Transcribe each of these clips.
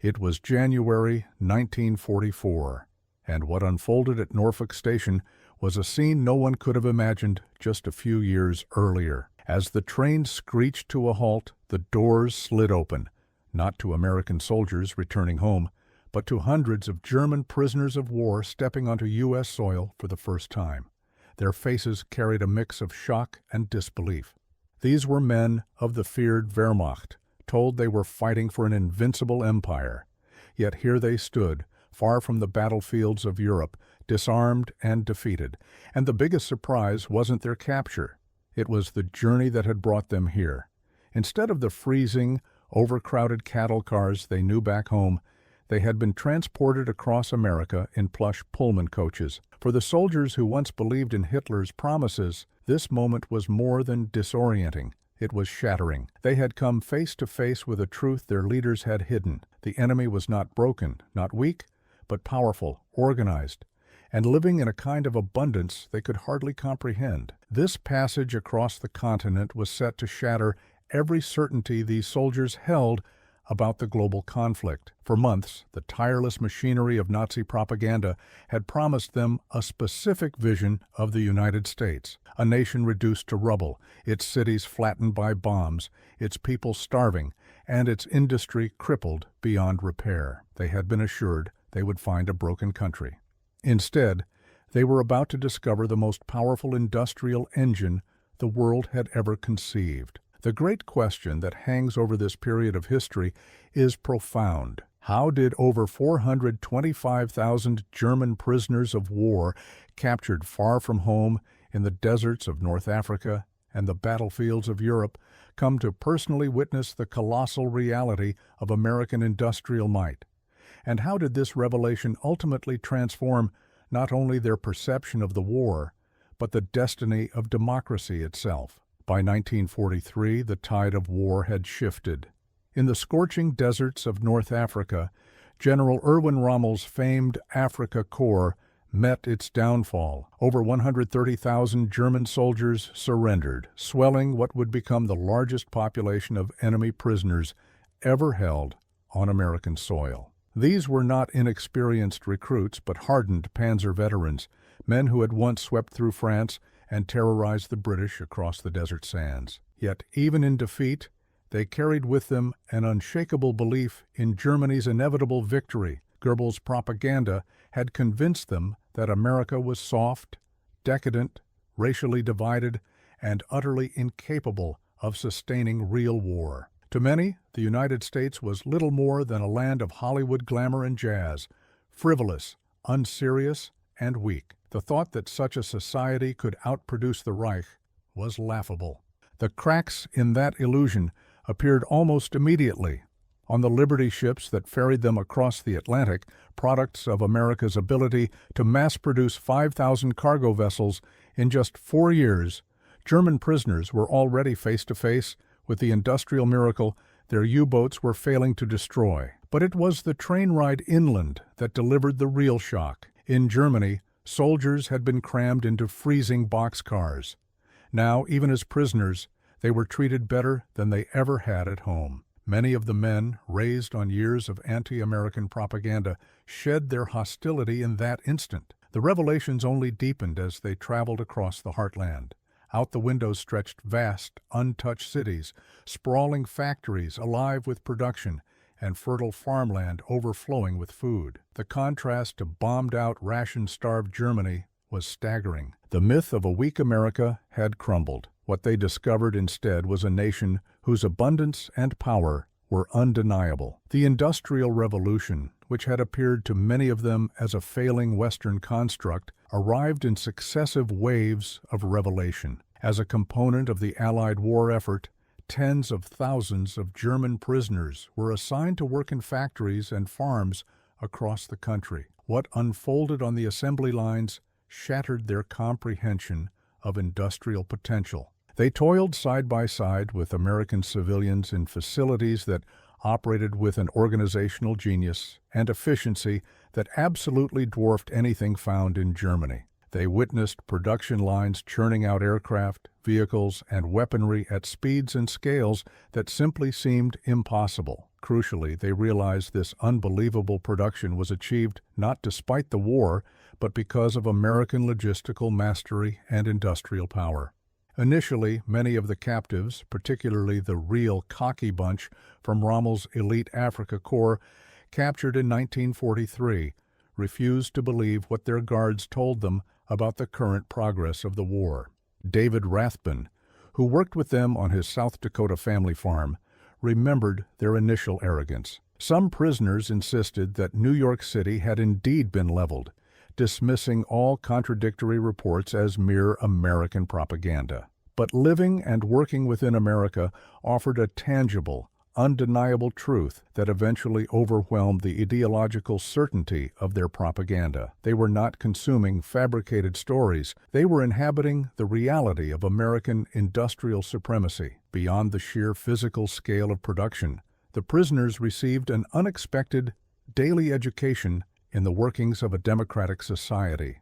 It was January 1944, and what unfolded at Norfolk Station was a scene no one could have imagined just a few years earlier. As the train screeched to a halt, the doors slid open, not to American soldiers returning home, but to hundreds of German prisoners of war stepping onto U.S. soil for the first time. Their faces carried a mix of shock and disbelief. These were men of the feared Wehrmacht, told they were fighting for an invincible empire. Yet here they stood, far from the battlefields of Europe, disarmed and defeated. And the biggest surprise wasn't their capture. It was the journey that had brought them here. Instead of the freezing, overcrowded cattle cars they knew back home, they had been transported across America in plush Pullman coaches. For the soldiers who once believed in Hitler's promises, this moment was more than disorienting. It was shattering. They had come face to face with a truth their leaders had hidden. The enemy was not broken, not weak, but powerful, organized, and living in a kind of abundance they could hardly comprehend. This passage across the continent was set to shatter every certainty these soldiers held about the global conflict. For months, the tireless machinery of Nazi propaganda had promised them a specific vision of the United States, a nation reduced to rubble, its cities flattened by bombs, its people starving, and its industry crippled beyond repair. They had been assured they would find a broken country. Instead, they were about to discover the most powerful industrial engine the world had ever conceived. The great question that hangs over this period of history is profound. How did over 425,000 German prisoners of war, captured far from home in the deserts of North Africa and the battlefields of Europe, come to personally witness the colossal reality of American industrial might? And how did this revelation ultimately transform not only their perception of the war, but the destiny of democracy itself? By 1943, the tide of war had shifted. In the scorching deserts of North Africa, General Erwin Rommel's famed Afrika Korps met its downfall. Over 130,000 German soldiers surrendered, swelling what would become the largest population of enemy prisoners ever held on American soil. These were not inexperienced recruits, but hardened Panzer veterans, men who had once swept through France and terrorized the British across the desert sands. Yet, even in defeat, they carried with them an unshakable belief in Germany's inevitable victory. Goebbels' propaganda had convinced them that America was soft, decadent, racially divided, and utterly incapable of sustaining real war. To many, the United States was little more than a land of Hollywood glamour and jazz, frivolous, unserious, and weak. The thought that such a society could outproduce the Reich was laughable. The cracks in that illusion appeared almost immediately. On the Liberty ships that ferried them across the Atlantic, products of America's ability to mass-produce 5,000 cargo vessels in just 4 years, German prisoners were already face-to-face with the industrial miracle their U-boats were failing to destroy. But it was the train ride inland that delivered the real shock. In Germany, soldiers had been crammed into freezing boxcars. Now, even as prisoners, they were treated better than they ever had at home. Many of the men, raised on years of anti-American propaganda, shed their hostility in that instant. The revelations only deepened as they traveled across the heartland. Out the windows stretched vast, untouched cities, sprawling factories alive with production, and fertile farmland overflowing with food. The contrast to bombed-out, ration-starved Germany was staggering. The myth of a weak America had crumbled. What they discovered instead was a nation whose abundance and power were undeniable. The Industrial Revolution, which had appeared to many of them as a failing Western construct, arrived in successive waves of revelation. As a component of the Allied war effort, tens of thousands of German prisoners were assigned to work in factories and farms across the country. What unfolded on the assembly lines shattered their comprehension of industrial potential. They toiled side by side with American civilians in facilities that operated with an organizational genius and efficiency that absolutely dwarfed anything found in Germany. They witnessed production lines churning out aircraft, vehicles, and weaponry at speeds and scales that simply seemed impossible. Crucially, they realized this unbelievable production was achieved not despite the war, but because of American logistical mastery and industrial power. Initially, many of the captives, particularly the real cocky bunch from Rommel's elite Africa Corps, captured in 1943, refused to believe what their guards told them about the current progress of the war. David Rathbun, who worked with them on his South Dakota family farm, remembered their initial arrogance. Some prisoners insisted that New York City had indeed been leveled, dismissing all contradictory reports as mere American propaganda. But living and working within America offered a tangible, undeniable truth that eventually overwhelmed the ideological certainty of their propaganda. They were not consuming fabricated stories. They were inhabiting the reality of American industrial supremacy. Beyond the sheer physical scale of production, the prisoners received an unexpected daily education in the workings of a democratic society.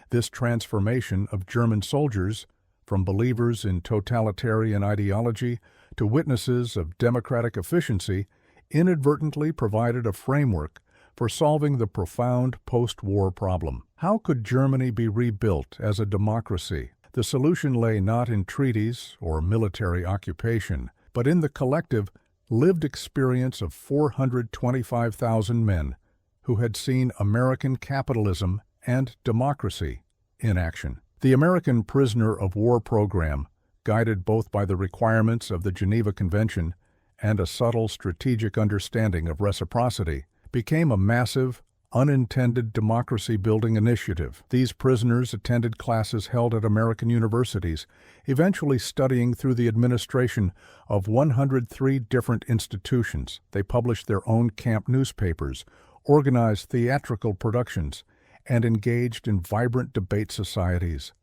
This transformation of German soldiers from believers in totalitarian ideology to witnesses of democratic efficiency inadvertently provided a framework for solving the profound post-war problem. How could Germany be rebuilt as a democracy? The solution lay not in treaties or military occupation, but in the collective, lived experience of 425,000 men who had seen American capitalism and democracy in action. The American prisoner of war program, guided both by the requirements of the Geneva Convention and a subtle strategic understanding of reciprocity, became a massive, unintended democracy-building initiative. These prisoners attended classes held at American universities, eventually studying through the administration of 103 different institutions. They published their own camp newspapers, organized theatrical productions, and engaged in vibrant debate societies.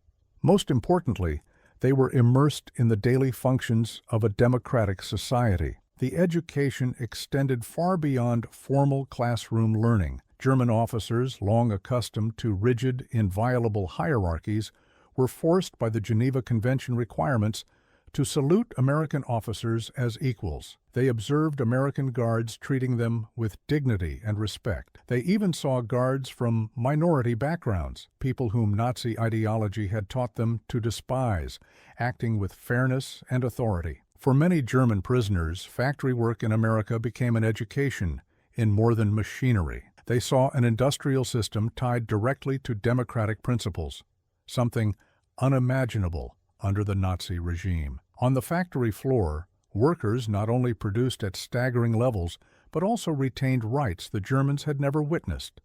Most importantly, they were immersed in the daily functions of a democratic society. The education extended far beyond formal classroom learning. German officers, long accustomed to rigid, inviolable hierarchies, were forced by the Geneva Convention requirements to salute American officers as equals. They observed American guards treating them with dignity and respect. They even saw guards from minority backgrounds, people whom Nazi ideology had taught them to despise, acting with fairness and authority. For many German prisoners, factory work in America became an education in more than machinery. They saw an industrial system tied directly to democratic principles, something unimaginable under the Nazi regime. On the factory floor, workers not only produced at staggering levels, but also retained rights the Germans had never witnessed.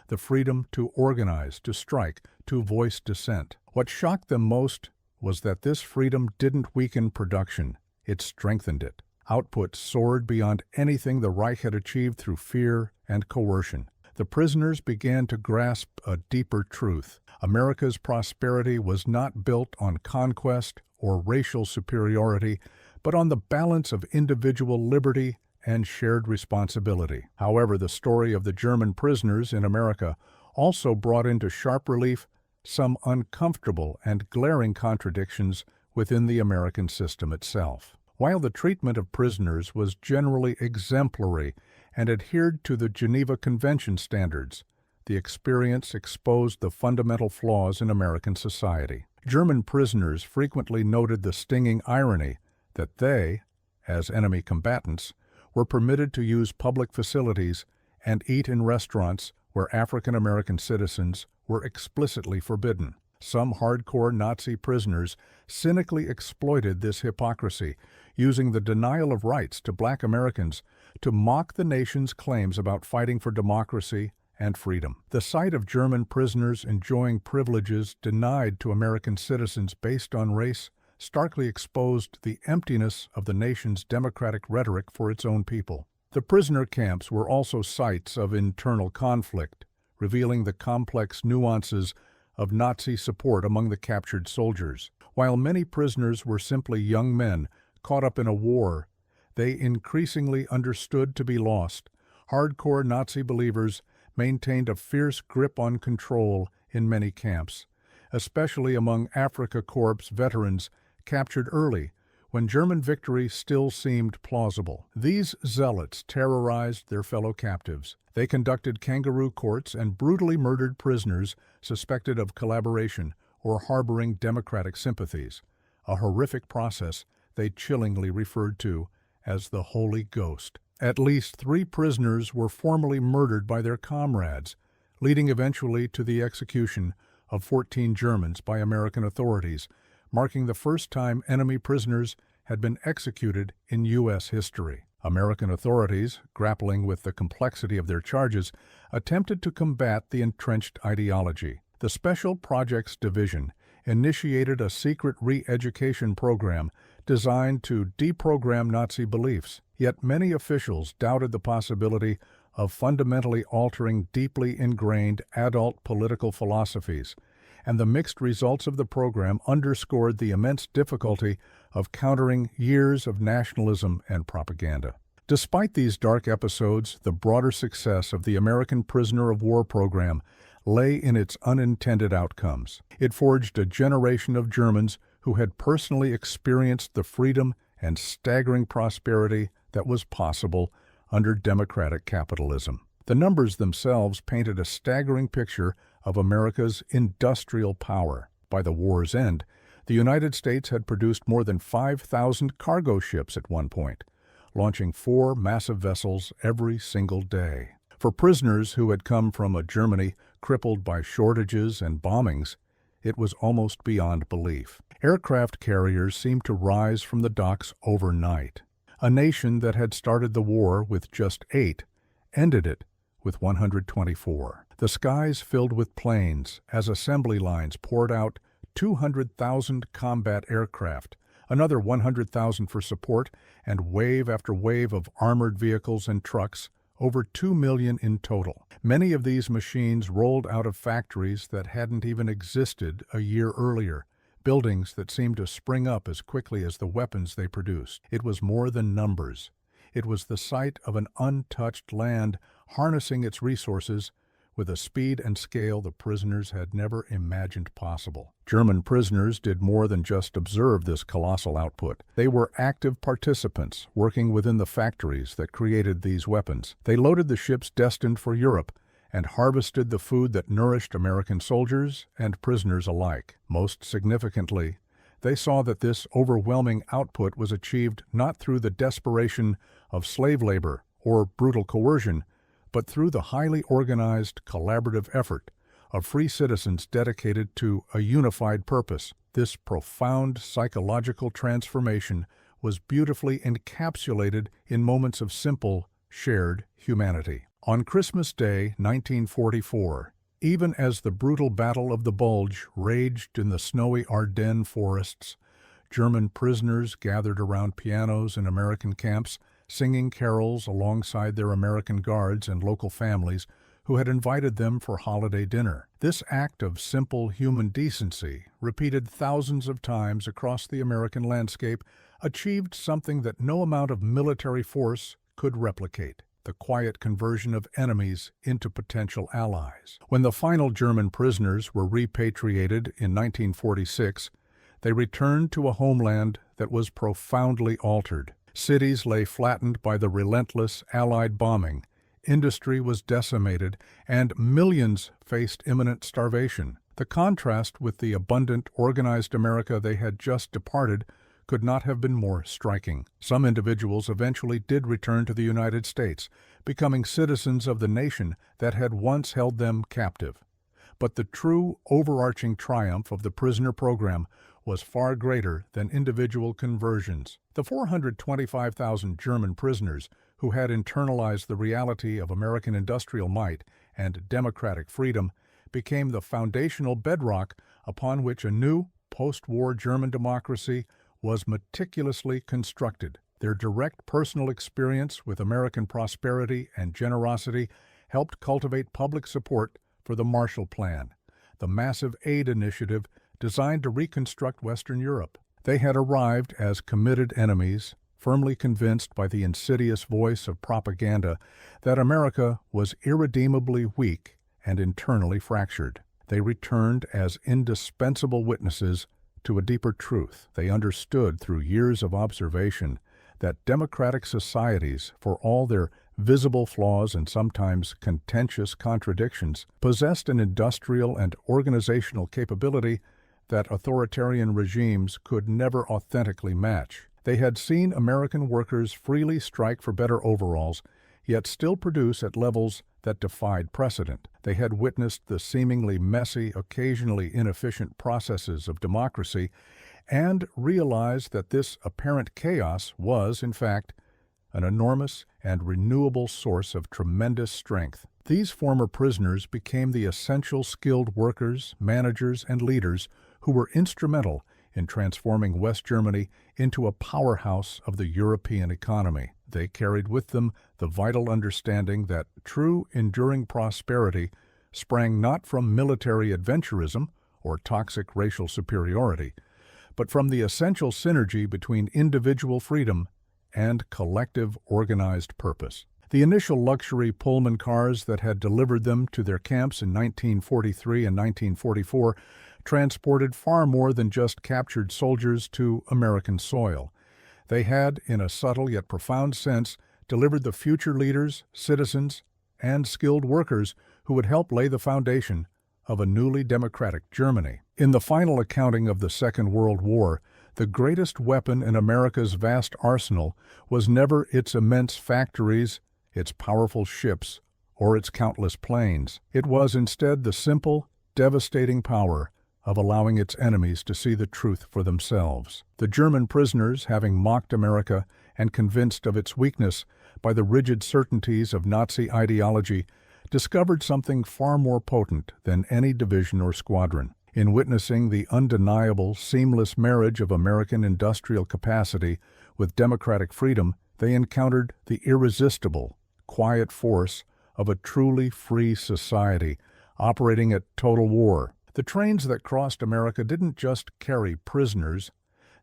The freedom to organize, to strike, to voice dissent. What shocked them most was that this freedom didn't weaken production, it strengthened it. Output soared beyond anything the Reich had achieved through fear and coercion. The prisoners began to grasp a deeper truth. America's prosperity was not built on conquest or racial superiority, but on the balance of individual liberty and shared responsibility. However, the story of the German prisoners in America also brought into sharp relief some uncomfortable and glaring contradictions within the American system itself. While the treatment of prisoners was generally exemplary and adhered to the Geneva Convention standards, the experience exposed the fundamental flaws in American society. German prisoners frequently noted the stinging irony that they, as enemy combatants, were permitted to use public facilities and eat in restaurants where African American citizens were explicitly forbidden. Some hardcore Nazi prisoners cynically exploited this hypocrisy, using the denial of rights to Black Americans to mock the nation's claims about fighting for democracy and freedom. The sight of German prisoners enjoying privileges denied to American citizens based on race starkly exposed the emptiness of the nation's democratic rhetoric for its own people. The prisoner camps were also sites of internal conflict, revealing the complex nuances of Nazi support among the captured soldiers. While many prisoners were simply young men caught up in a war they increasingly understood to be lost, hardcore Nazi believers maintained a fierce grip on control in many camps, especially among Afrika Korps veterans captured early, when German victory still seemed plausible. These zealots terrorized their fellow captives. They conducted kangaroo courts and brutally murdered prisoners suspected of collaboration or harboring democratic sympathies, a horrific process they chillingly referred to as the Holy Ghost. At least 3 prisoners were formally murdered by their comrades, leading eventually to the execution of 14 Germans by American authorities, marking the first time enemy prisoners had been executed in U.S. history. American authorities, grappling with the complexity of their charges, attempted to combat the entrenched ideology. The Special Projects Division initiated a secret re-education program designed to deprogram Nazi beliefs, yet many officials doubted the possibility of fundamentally altering deeply ingrained adult political philosophies, and the mixed results of the program underscored the immense difficulty of countering years of nationalism and propaganda. Despite these dark episodes, the broader success of the American prisoner of war program lay in its unintended outcomes. It forged a generation of Germans who had personally experienced the freedom and staggering prosperity that was possible under democratic capitalism. The numbers themselves painted a staggering picture of America's industrial power. By the war's end, the United States had produced more than 5,000 cargo ships at one point, launching 4 massive vessels every single day. For prisoners who had come from a Germany crippled by shortages and bombings, it was almost beyond belief. Aircraft carriers seemed to rise from the docks overnight. A nation that had started the war with just 8 ended it with 124. The skies filled with planes as assembly lines poured out 200,000 combat aircraft, another 100,000 for support, and wave after wave of armored vehicles and trucks, over 2 million in total. Many of these machines rolled out of factories that hadn't even existed a year earlier, buildings that seemed to spring up as quickly as the weapons they produced. It was more than numbers. It was the sight of an untouched land harnessing its resources with a speed and scale the prisoners had never imagined possible. German prisoners did more than just observe this colossal output. They were active participants, working within the factories that created these weapons. They loaded the ships destined for Europe and harvested the food that nourished American soldiers and prisoners alike. Most significantly, they saw that this overwhelming output was achieved not through the desperation of slave labor or brutal coercion, but through the highly organized, collaborative effort of free citizens dedicated to a unified purpose. This profound psychological transformation was beautifully encapsulated in moments of simple, shared humanity. On Christmas Day, 1944, even as the brutal Battle of the Bulge raged in the snowy Ardennes forests, German prisoners gathered around pianos in American camps, singing carols alongside their American guards and local families who had invited them for holiday dinner. This act of simple human decency, repeated thousands of times across the American landscape, achieved something that no amount of military force could replicate: the quiet conversion of enemies into potential allies. When the final German prisoners were repatriated in 1946, they returned to a homeland that was profoundly altered. Cities lay flattened by the relentless Allied bombing, industry was decimated, and millions faced imminent starvation. The contrast with the abundant, organized America they had just departed could not have been more striking. Some individuals eventually did return to the United States, becoming citizens of the nation that had once held them captive. But the true overarching triumph of the prisoner program was far greater than individual conversions. The 425,000 German prisoners who had internalized the reality of American industrial might and democratic freedom became the foundational bedrock upon which a new post-war German democracy was meticulously constructed. Their direct personal experience with American prosperity and generosity helped cultivate public support for the Marshall Plan, the massive aid initiative designed to reconstruct Western Europe. They had arrived as committed enemies, firmly convinced by the insidious voice of propaganda that America was irredeemably weak and internally fractured. They returned as indispensable witnesses to a deeper truth. They understood through years of observation that democratic societies, for all their visible flaws and sometimes contentious contradictions, possessed an industrial and organizational capability that authoritarian regimes could never authentically match. They had seen American workers freely strike for better overalls, yet still produce at levels that defied precedent. They had witnessed the seemingly messy, occasionally inefficient processes of democracy, and realized that this apparent chaos was, in fact, an enormous and renewable source of tremendous strength. These former prisoners became the essential skilled workers, managers, and leaders who were instrumental in transforming West Germany into a powerhouse of the European economy. They carried with them the vital understanding that true, enduring prosperity sprang not from military adventurism or toxic racial superiority, but from the essential synergy between individual freedom and collective organized purpose. The initial luxury Pullman cars that had delivered them to their camps in 1943 and 1944 transported far more than just captured soldiers to American soil. They had, in a subtle yet profound sense, delivered the future leaders, citizens, and skilled workers who would help lay the foundation of a newly democratic Germany. In the final accounting of the Second World War, the greatest weapon in America's vast arsenal was never its immense factories, its powerful ships, or its countless planes. It was instead the simple, devastating power of allowing its enemies to see the truth for themselves. The German prisoners, having mocked America and convinced of its weakness by the rigid certainties of Nazi ideology, discovered something far more potent than any division or squadron. In witnessing the undeniable, seamless marriage of American industrial capacity with democratic freedom, they encountered the irresistible, quiet force of a truly free society operating at total war. The trains that crossed America didn't just carry prisoners,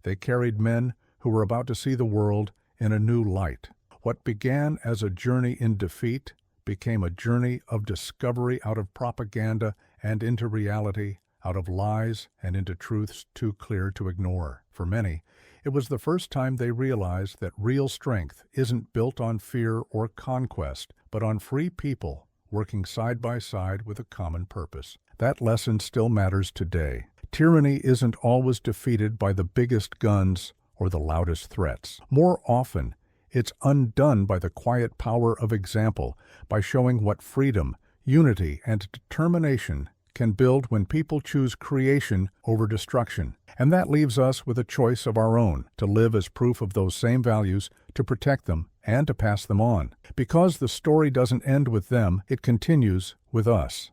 they carried men who were about to see the world in a new light. What began as a journey in defeat became a journey of discovery out of propaganda and into reality, out of lies and into truths too clear to ignore. For many, it was the first time they realized that real strength isn't built on fear or conquest, but on free people working side by side with a common purpose. That lesson still matters today. Tyranny isn't always defeated by the biggest guns or the loudest threats. More often, it's undone by the quiet power of example, by showing what freedom, unity, and determination can build when people choose creation over destruction. And that leaves us with a choice of our own, to live as proof of those same values, to protect them, and to pass them on. Because the story doesn't end with them, it continues with us.